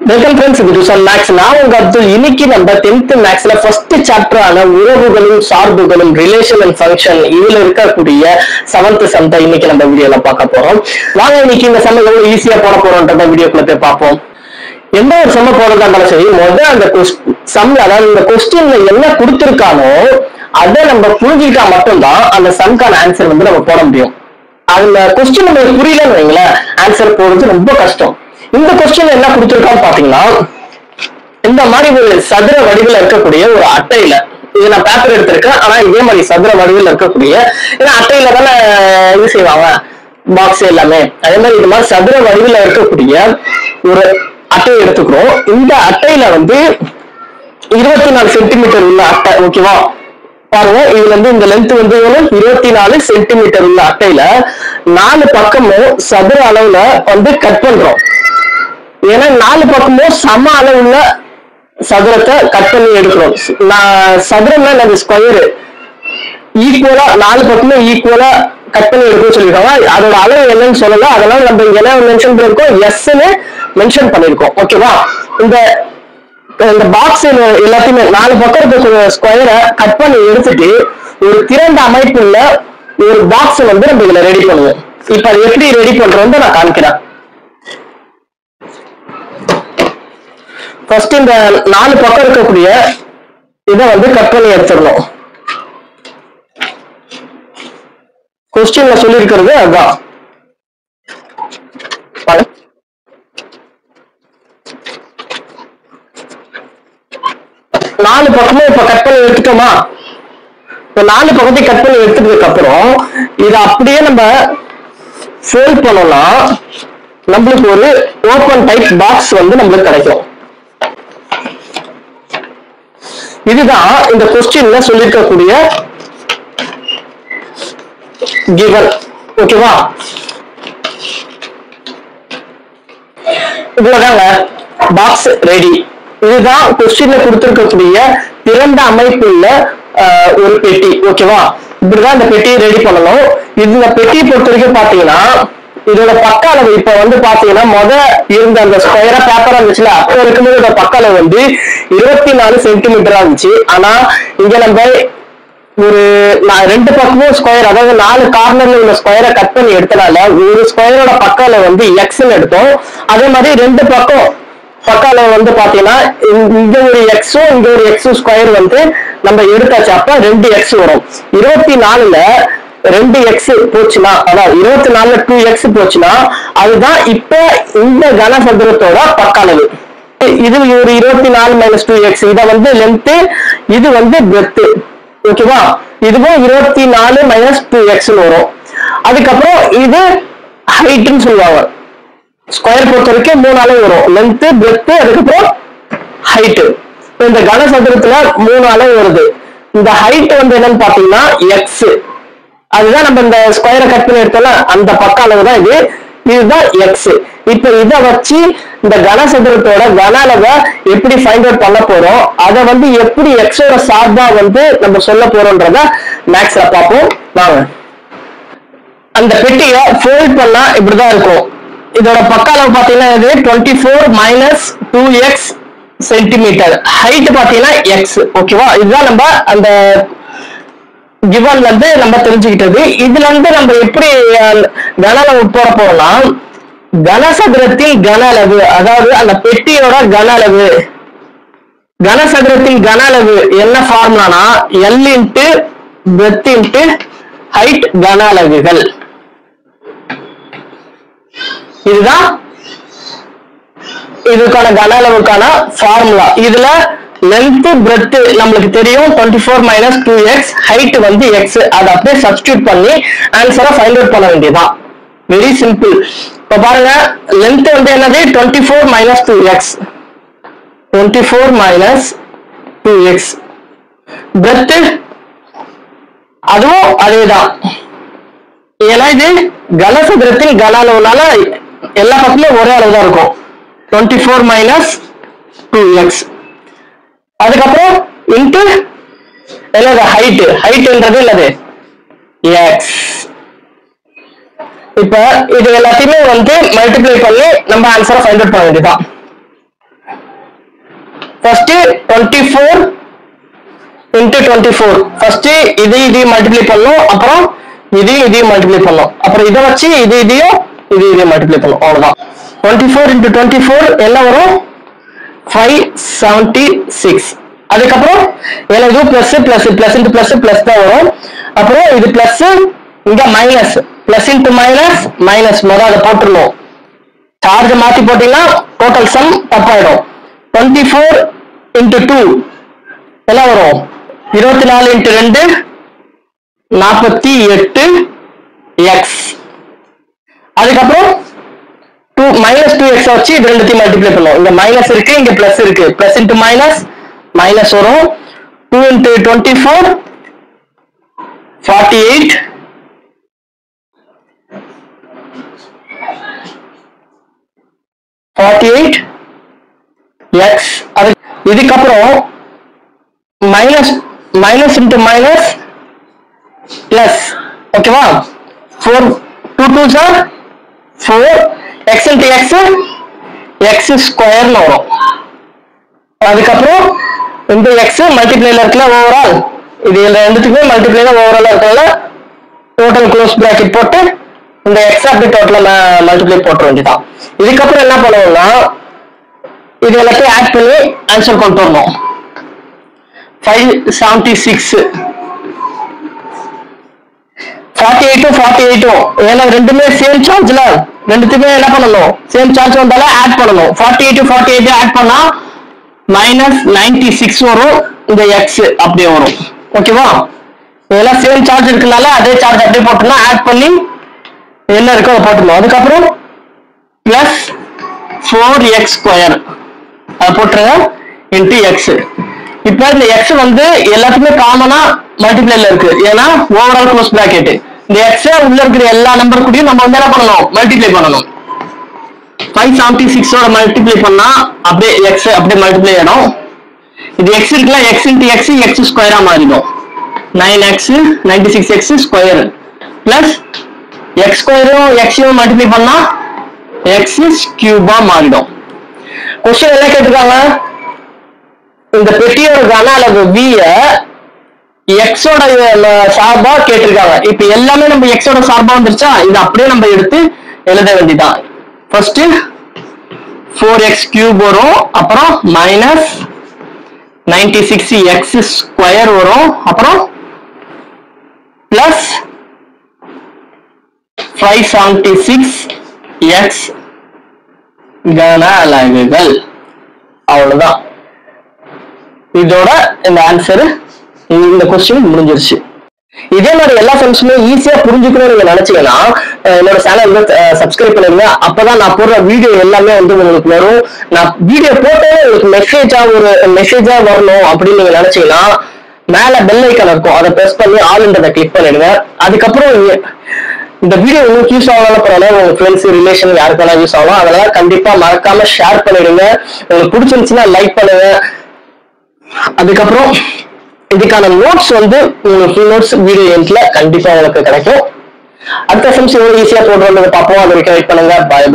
Welcome friends, இது டுசன் maths. நான் உங்க அப்துல். இன்னைக்கு நம்ம 10th மேக்ஸ்ல ஃபர்ஸ்ட் சாப்டரான உறவுகளும் சார்புகளும் ரிலேஷன் அண்ட் ஃபங்க்ஷன் இதுல இருக்கக்கூடிய 7th சம் தான் இன்னைக்கு நம்ம வீடியோல பார்க்க போறோம். வாங்க இன்னைக்கு இந்த சம் எவ்வளவு ஈஸியா போட போறோம்ன்றத வீடியோக்குள்ள போய் பார்ப்போம். எந்த ஒரு சம்ம போறதா இருந்தாலும் சரி, முதல்ல அந்த சம்ல, அதாவது இந்த கொஸ்டின்ல என்ன கொடுத்திருக்கானோ அதை நம்ம புரிஞ்சுக்கிட்டா மட்டும்தான் அந்த சம்கான ஆன்சர் வந்து நம்ம போட முடியும். அந்த கொஸ்டின் நம்ம புரியலன்னு வைங்களேன், ஆன்சர் போடுறது ரொம்ப கஷ்டம். இந்த கொஸ்டின் என்ன கொடுத்திருக்கான்னு பாத்தீங்கன்னா, இந்த மாதிரி ஒரு சதுர வடிவில் இருக்கக்கூடிய ஒரு அட்டையில, இது நான் பேப்பர் எடுத்திருக்கேன், ஆனா இதே மாதிரி சதுர வடிவில் இருக்கக்கூடிய, ஏன்னா அட்டையில தானே இது செய்வாங்க பாக்ஸ் எல்லாமே, அதே மாதிரி இது மாதிரி சதுர வடிவில் இருக்கக்கூடிய ஒரு அட்டையை எடுத்துக்கிறோம். இந்த அட்டையில வந்து 24 சென்டிமீட்டர் உள்ள அட்டை. ஓகேவா, பாருங்க, இதுல இருந்து இந்த லென்த் வந்து 24 சென்டிமீட்டர் உள்ள அட்டையில 4 பக்கமும் சதுர அளவுல வந்து கட் பண்றோம். ஏன்னா 4 பக்கமும் சம அளவுள்ள சதுரத்தை கட் பண்ணி எடுக்கிறோம். சதுரம்னா நம்ம ஸ்கொயரு ஈக்குவலா 4 பக்கமும் ஈக்குவலா கட் பண்ணி எடுக்கணும்னு சொல்லியிருக்காங்க. அதோட அளவு என்னன்னு சொல்லல, அதனால நம்ம இங்க என்ன மென்ஷன் பண்ணிருக்கோம், எஸ்ன்னு மென்ஷன் பண்ணிருக்கோம். ஓகேவா, இந்த பாக்ஸ் எல்லாத்தையுமே 4 பக்கம் இருக்க ஸ்கொயரை கட் பண்ணி எடுத்துட்டு ஒரு திறந்த அமைப்புள்ள ஒரு பாக்ஸ் வந்து நம்ம இதுல ரெடி பண்ணுவோம். இப்ப அது எப்படி ரெடி பண்றோம்னு நான் காமிக்கிறேன். ஃபர்ஸ்ட் இந்த 4 பக்கம் இருக்கக்கூடிய இதை வந்து கட் பண்ணி எடுத்துடணும். கொஸ்டின்ல சொல்லியிருக்கிறது அதுதான். நாலு பக்கமும் இப்ப கட் பண்ணி எடுத்துட்டோமா? இப்ப 4 பக்கத்தையும் கட் பண்ணி எடுத்ததுக்கு அப்புறம் இதை அப்படியே நம்ம ஃபோல்ட் பண்ணோம்னா நம்மளுக்கு ஒரு ஓபன் டைப் பாக்ஸ் வந்து நம்மளுக்கு கிடைக்கும். இதுதான் இந்த கொஸ்டின்ல சொல்லிருக்கக்கூடிய கிவன். ஓகேவா, இவ்வளவுதாங்க, பாக்ஸ் ரெடி. இதுதான் கொஸ்டின்ல கொடுத்திருக்கக்கூடிய திறந்த அமைப்புள்ள ஒரு பெட்டி. ஓகேவா, இப்படிதான் இந்த பெட்டியை ரெடி பண்ணணும். இந்த பெட்டியை பொறுத்த வரைக்கும் பாத்தீங்கன்னா, இதோட பக்க அளவு இப்ப வந்து பாத்தீங்கன்னா, இருந்த அந்த ஸ்கொயரா பேப்பரா இருந்துச்சுல, அப்ப இருக்கும்போது இதோட பக்க அளவு வந்து 24 சென்டிமீட்டரா இருந்துச்சு. ஆனா இங்க நம்ம ஒரு 2 பக்கமும் ஸ்கொயர், அதாவது 4 கார்னர்ல உள்ள ஸ்கொயரை கட் பண்ணி எடுத்தனால ஒரு ஸ்கொயரோட பக்க அளவு வந்து எக்ஸ்ன்னு எடுத்தோம். அதே மாதிரி 2 பக்கம் பக்க அளவு வந்து பாத்தீங்கன்னா, இங்க ஒரு எக்ஸும் இங்க ஒரு எக்ஸும் ஸ்கொயர் வந்து நம்ம எடுத்தாச்சு. அப்ப 2x வரும். 24ல 2x போச்சுன்னா, அதாவது 24ல 2x போச்சுன்னா அதுதான் இப்ப இந்த கனசதுரத்தோட பக்க அளவு. இது ஒரு 24 மைனஸ் 2x, இத வந்து லென்த், இது வந்து பிரெத். ஓகேவா, இதுவும் 24 மைனஸ் 2x வரும். அதுக்கப்புறம் இது ஹைட்னு சொல்லுவாங்க. ஸ்கொயர் பொறுத்த வரைக்கும் 3 அளவு வரும், லென்த், பிரெத், அதுக்கப்புறம் ஹைட். இந்த கனசதுரத்துல 3 அளவு வருது. இந்த ஹைட் வந்து என்னன்னு பாத்தீங்கன்னா எக்ஸ். அதுதான் நம்ம இந்த ஸ்கொயரை கட் பண்ணி எடுத்தோம்ல, அந்த பக்க அளவு தான் இது. இதுதான் எக்ஸ். இப்ப இதை வச்சு இந்த கனசதுரத்தோட கன அளவை எப்படி ஃபைண்ட் அவுட் பண்ண போறோம், அதை வந்து எப்படி எக்ஸோட சார்பா வந்து நம்ம சொல்ல போறோம்ன்றத மேக்ஸ்ல பார்ப்போம். வாங்க, அந்த பெட்டியை ஃபோல்ட் பண்ணா இப்படிதான் இருக்கும். இதோட பக்க அளவு பாத்தீங்கன்னா இது 24 மைனஸ் 2x சென்டிமீட்டர். ஹைட் பாத்தீங்கன்னா எக்ஸ். ஓகேவா, இதுதான் நம்ம அந்த கிவன்ல இருந்து நம்ம தெரிஞ்சுக்கிட்டது. இதுல இருந்து நம்ம எப்படி கன அளவு போட போறோம்னா, கனசதுரத்தின் கன அளவு, அதாவது அந்த பெட்டியோட கன அளவு, கனசதுரத்தின் கன அளவு என்ன ஃபார்முலானா L into breadth into height கன அளவுகள். இதுதான் இதுக்கான கன அளவுக்கான ஃபார்முலா. இதுல லென்த், பிரெத் நம்மளுக்கு தெரியும் 24 மைனஸ் 2x, ஹைட் வந்து x. அதை அப்படியே சப்ஸ்டியூட் பண்ணி ஆன்சரை ஃபைண்ட் அவுட் பண்ண வேண்டியதுதான். Very simple. இப்ப பாருங்க, லென்த் வந்து என்னது 24 minus 2x, 24 minus 2x. Breadth அதுவும் அதேதான், ஏன்னா இது கனசதுரத்தின் கன அளவுனால எல்லா பக்கமும் ஒரே அளவு தான் இருக்கும். 24 மைனஸ் 2x. அதுக்கப்புறம் இன்ட்டு என்னது ஹைட், ஹைட்ன்றது என்னது எக்ஸ். இப்ப இது எல்லாத்தையுமே வந்து மல்டிப்ளை பண்ணி நம்ம ஆன்சரை ஃபைண்ட் அவுட் பண்ண வேண்டியதான். ஃபர்ஸ்ட் 24 into 24 ஃபர்ஸ்ட் இதையும் மல்டிப்ளை பண்ணனும் அப்புறம் இதையும் மல்டிப்ளை பண்ணனும் அப்புறம் இத வச்சு இதையும் மல்டிப்ளை பண்ணனும் அவ்வளவுதான் 24 into 24 என்ன வரும் 576 அதுக்கு அப்புறம் இது பிளஸ் into பிளஸ் தான் வரும் அப்புறம் இது பிளஸ் இங்க மைனஸ் பிளஸ் into மைனஸ் முதல்ல அத போட்டுறணும் சார்ஜ் மாத்தி போட்டீங்கன்னா டோட்டல் சம் தப்பாயிடும் 24 into 2 என்ன வரும் 24 into 2 48 x அதுக்கப்புறம் minus 2x வச்சு இது ரெண்டுத்தையும் மல்டிப்ளை பண்ணுவோம் இங்க மைனஸ் இருக்கு இங்க பிளஸ் இருக்கு பிளஸ் into மைனஸ் வரும் 2 into 24 48 x இதுக்கப்புறம் minus into minus plus ஓகேவா 4 2 2s are 4 x into x square வரும் அதுக்கப்புறம் இந்த x மல்டிப்ளைல இருக்குல ஓவரால் இது ரெண்டுத்துக்குமே மல்டிப்ளைல ஓவரால் இருக்கல டோட்டல் க்ளோஸ் பிராக்கெட் போட்டு இந்த x அப்படி டோட்டலா மல்டிப்ளை போட்ற வேண்டியதான் இதுக்கப்புறம் என்ன பண்ணுவோம்னா இது எல்லாத்தையும் ஆட் பண்ணி ஆன்சர் கொண்டு வரணும் 576 48 ஏன்னா ரெண்டுமே சேம் சார்ஜ்ல ரெண்டுத்துக்குமே என்ன பண்ணணும் சேம் சார்ஜ் வந்தால ஆட் பண்ணணும் 48 ஆட் பண்ணா -96 வரும் இந்த x அப்படியே வரும் ஓகேவா இதெல்லாம் சேம் சார்ஜ் இருக்கனால அதே சார்ஜ் அப்படியே போட்டுனா ஆட் பண்ணி என்ன இருக்கோ அதை போட்டுறணும் அதுக்கப்புறம் +4x² அதை போட்டுருங்க இன்டு x இப்போ இந்த x வந்து எல்லாத்துக்குமே காமனா மல்டிப்ளைல இருக்கு ஏன்னா ஓவரால் க்ளோஸ் பிராக்கெட் இந்த x உள்ள இருக்கிற எல்லா நம்பர் கூடயும் நம்ம வந்து என்ன பண்ணணும் மல்டிப்ளை பண்ணணும் 576 ஓட மல்டிப்ளை பண்ணா அப்படியே x அப்படியே மல்டிப்ளை ஆகும் இது x இருக்குல x into x ஸ்கொயரா மாறிடும் 9x 96x square plus x ஸ்கொயரும் x யும் மல்டிப்ளை பண்ணா x கியூபா மாறிடும் क्वेश्चन என்ன கேட்டிருக்காங்க இந்த பெட்டியோட கன அளவு v x ஓட சார்பா கேட்டிருக்காங்க இப்போ எல்லாமே நம்ம x ஓட சார்பா வந்துருச்சா இது அப்படியே நம்ம எடுத்து எழுத வேண்டியதான் ஃபர்ஸ்ட் 4x³ வரும் அப்புறம் -96x ஸ்கொயர் வரும் அப்புறம் பிளஸ் 576x கன அலகுகள் அவ்வளவுதான் இதோட இந்த ஆன்சர் இந்த क्वेश्चन முடிஞ்சிருச்சு இதே மாதிரி எல்லா சம்ஸுமே ஈஸியா புரிஞ்சுக்கணும்னு நீங்க நினைச்சீங்கன்னா என்னோட சேனல் வந்து சப்ஸ்கிரைப் பண்ணுங்க அப்பதான் நான் போடுற வீடியோ எல்லாமே வந்து உங்களுக்கு வரும் நான் வீடியோ போட்டே உங்களுக்கு மெசேஜா வரணும் அப்படின்னு நீங்க நினைச்சீங்கன்னா மேல பெல் ஐக்கான் இருக்கும் அதை பிரஸ் பண்ணி ஆல்ன்றதை கிளிக் பண்ணிடுங்க அதுக்கப்புறம் இந்த வீடியோ உங்களுக்கு யூஸ் ஆகலாம் பரவாயில்ல உங்க ஃப்ரெண்ட்ஸ் ரிலேஷன் யாருக்கெல்லாம் யூஸ் ஆகலாம் அதனால கண்டிப்பா மறக்காம ஷேர் பண்ணிடுங்க உங்களுக்கு பிடிச்சிருந்துச்சுன்னா லைக் பண்ணுங்க அதுக்கப்புறம் இதுக்கான நோட்ஸ் வந்து உங்களுக்கு ஃபுல் நோட்ஸ் வீடியோ எண்ட்ல கண்டிப்பா உங்களுக்கு கிடைக்கும் அடுத்த சம்ஸ் ஈஸியா போடுறது பார்ப்போம் அது வரைக்கும் வெயிட் பண்ணுங்க பாய்